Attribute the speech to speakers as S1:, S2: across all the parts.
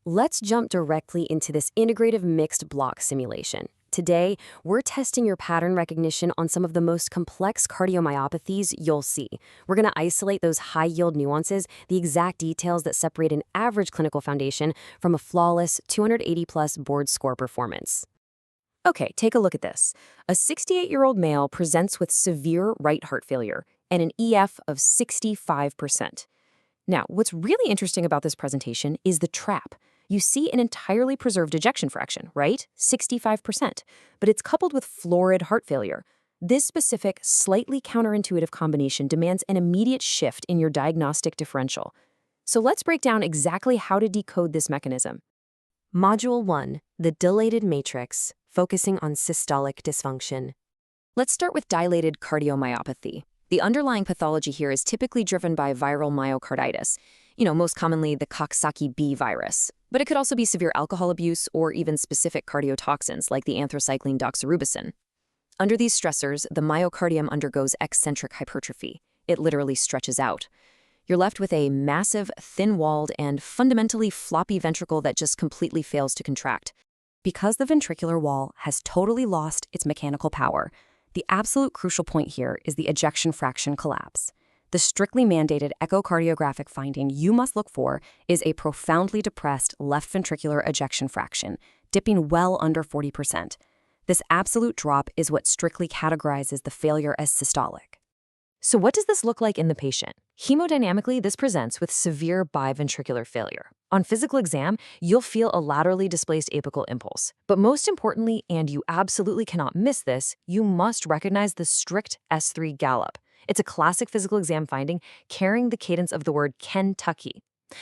S1: Let's jump directly into this integrative mixed block simulation. Today, we're testing your pattern recognition on some of the most complex cardiomyopathies you'll see. We're going to isolate those high-yield nuances, the exact details that separate an average clinical foundation from a flawless 280-plus board score performance. Okay, take a look at this. A 68-year-old male presents with severe right heart failure and an EF of 65%. Now, what's really interesting about this presentation is the trap. You see an entirely preserved ejection fraction, right? 65%. But it's coupled with florid heart failure. This specific, slightly counterintuitive combination demands an immediate shift in your diagnostic differential. So let's break down exactly how to decode this mechanism. Module 1, the dilated matrix, focusing on systolic dysfunction. Let's start with dilated cardiomyopathy. The underlying pathology here is typically driven by viral myocarditis, most commonly the Coxsackie B virus. But it could also be severe alcohol abuse or even specific cardiotoxins like the anthracycline doxorubicin. Under these stressors, the myocardium undergoes eccentric hypertrophy. It literally stretches out. You're left with a massive, thin-walled, and fundamentally floppy ventricle that just completely fails to contract. Because the ventricular wall has totally lost its mechanical power, the absolute crucial point here is the ejection fraction collapse. The strictly mandated echocardiographic finding you must look for is a profoundly depressed left ventricular ejection fraction, dipping well under 40%. This absolute drop is what strictly categorizes the failure as systolic. So what does this look like in the patient? Hemodynamically, this presents with severe biventricular failure. On physical exam, you'll feel a laterally displaced apical impulse. But most importantly, and you absolutely cannot miss this, you must recognize the strict S3 gallop. It's a classic physical exam finding carrying the cadence of the word Kentucky.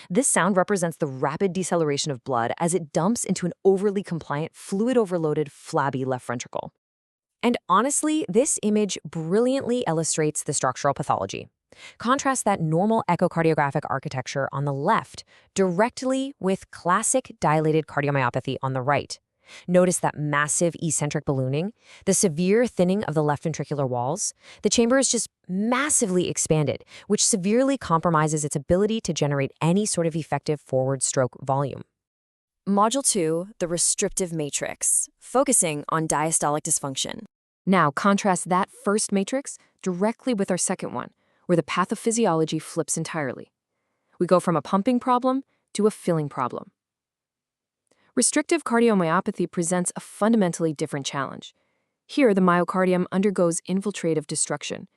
S1: This sound represents the rapid deceleration of blood as it dumps into an overly compliant, fluid-overloaded, flabby left ventricle. And honestly, this image brilliantly illustrates the structural pathology. Contrast that normal echocardiographic architecture on the left directly with classic dilated cardiomyopathy on the right. Notice that massive eccentric ballooning, the severe thinning of the left ventricular walls. The chamber is just massively expanded, which severely compromises its ability to generate any sort of effective forward stroke volume. Module 2, the restrictive matrix, focusing on diastolic dysfunction. Now contrast that first matrix directly with our second one, where the pathophysiology flips entirely. We go from a pumping problem to a filling problem. Restrictive cardiomyopathy presents a fundamentally different challenge. Here, the myocardium undergoes infiltrative destruction.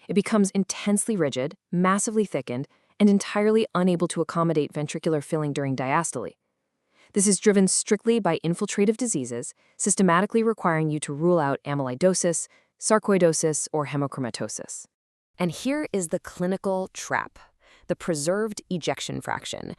S1: It becomes intensely rigid, massively thickened, and entirely unable to accommodate ventricular filling during diastole. This is driven strictly by infiltrative diseases, systematically requiring you to rule out amyloidosis, sarcoidosis, or hemochromatosis. And here is the clinical trap, the preserved ejection fraction.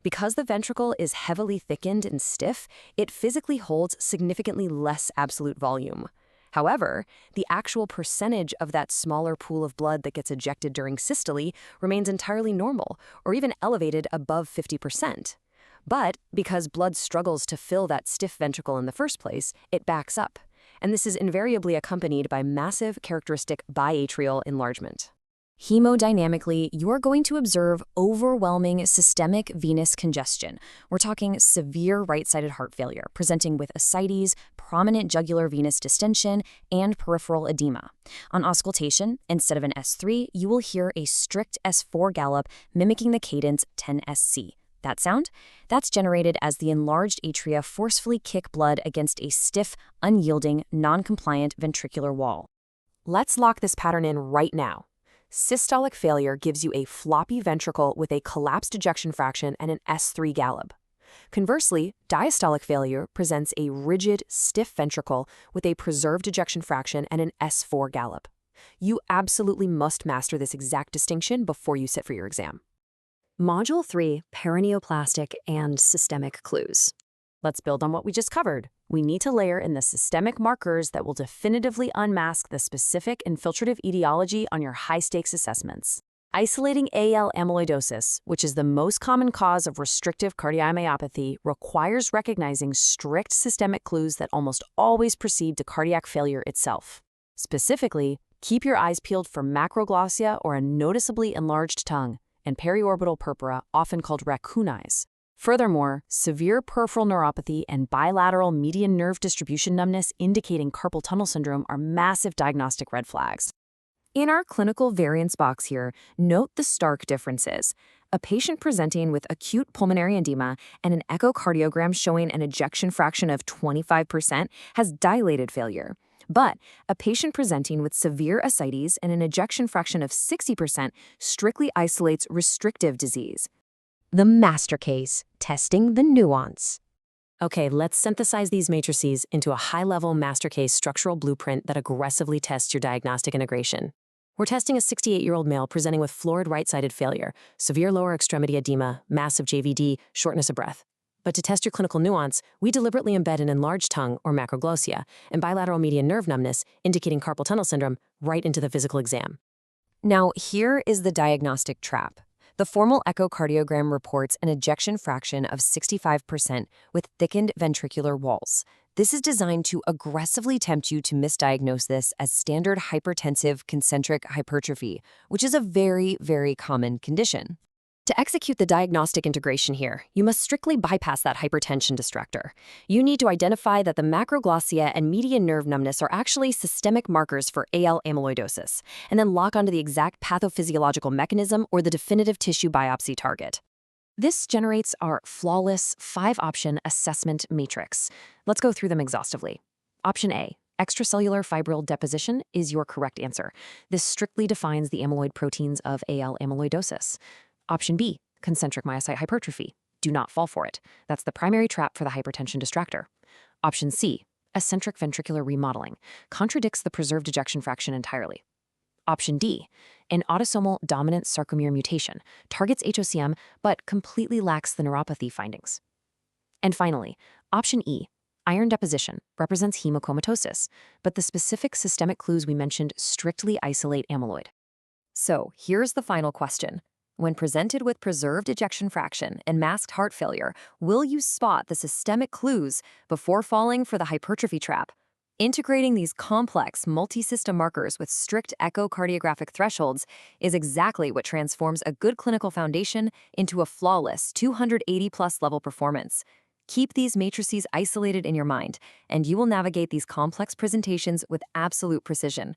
S1: Because the ventricle is heavily thickened and stiff, it physically holds significantly less absolute volume. However, the actual percentage of that smaller pool of blood that gets ejected during systole remains entirely normal, or even elevated above 50%. But because blood struggles to fill that stiff ventricle in the first place, it backs up. And this is invariably accompanied by massive characteristic biatrial enlargement. Hemodynamically, you're going to observe overwhelming systemic venous congestion. We're talking severe right-sided heart failure, presenting with ascites, prominent jugular venous distension, and peripheral edema. On auscultation, instead of an S3, you will hear a strict S4 gallop mimicking the cadence 10SC. That sound? That's generated as the enlarged atria forcefully kick blood against a stiff, unyielding, non-compliant ventricular wall. Let's lock this pattern in right now. Systolic failure gives you a floppy ventricle with a collapsed ejection fraction and an S3 gallop. Conversely, diastolic failure presents a rigid, stiff ventricle with a preserved ejection fraction and an S4 gallop. You absolutely must master this exact distinction before you sit for your exam. Module 3, Paraneoplastic and Systemic Clues. Let's build on what we just covered. We need to layer in the systemic markers that will definitively unmask the specific infiltrative etiology on your high-stakes assessments. Isolating AL amyloidosis, which is the most common cause of restrictive cardiomyopathy, requires recognizing strict systemic clues that almost always precede to cardiac failure itself. Specifically, keep your eyes peeled for macroglossia or a noticeably enlarged tongue, and periorbital purpura, often called raccoon eyes.
S2: Furthermore, severe peripheral neuropathy and bilateral median nerve distribution numbness indicating carpal tunnel syndrome are massive diagnostic red flags.
S1: In our clinical variance box here, note the stark differences. A patient presenting with acute pulmonary edema and an echocardiogram showing an ejection fraction of 25% has dilated failure. But a patient presenting with severe ascites and an ejection fraction of 60% strictly isolates restrictive disease.
S3: The master case, testing the nuance.
S1: Okay, let's synthesize these matrices into a high-level master case structural blueprint that aggressively tests your diagnostic integration. We're testing a 68-year-old male presenting with florid right-sided failure, severe lower extremity edema, massive JVD, shortness of breath. But to test your clinical nuance, we deliberately embed an enlarged tongue, or macroglossia, and bilateral median nerve numbness, indicating carpal tunnel syndrome, right into the physical exam.
S3: Now, here is the diagnostic trap. The formal echocardiogram reports an ejection fraction of 65% with thickened ventricular walls. This is designed to aggressively tempt you to misdiagnose this as standard hypertensive concentric hypertrophy, which is a very, very common condition. To execute the diagnostic integration here, you must strictly bypass that hypertension distractor. You need to identify that the macroglossia and median nerve numbness are actually systemic markers for AL amyloidosis, and then lock onto the exact pathophysiological mechanism or the definitive tissue biopsy target. This generates our flawless 5-option assessment matrix. Let's go through them exhaustively. Option A, extracellular fibril deposition, is your correct answer. This strictly defines the amyloid proteins of AL amyloidosis. Option B, concentric myocyte hypertrophy. Do not fall for it. That's the primary trap for the hypertension distractor. Option C, eccentric ventricular remodeling, contradicts the preserved ejection fraction entirely. Option D, an autosomal dominant sarcomere mutation, targets HOCM but completely lacks the neuropathy findings. And finally, option E, iron deposition, represents hemochromatosis, but the specific systemic clues we mentioned strictly isolate amyloid. So here's the final question. When presented with preserved ejection fraction and masked heart failure, will you spot the systemic clues before falling for the hypertrophy trap? Integrating these complex, multi-system markers with strict echocardiographic thresholds is exactly what transforms a good clinical foundation into a flawless 280-plus level performance. Keep these matrices isolated in your mind, and you will navigate these complex presentations with absolute precision.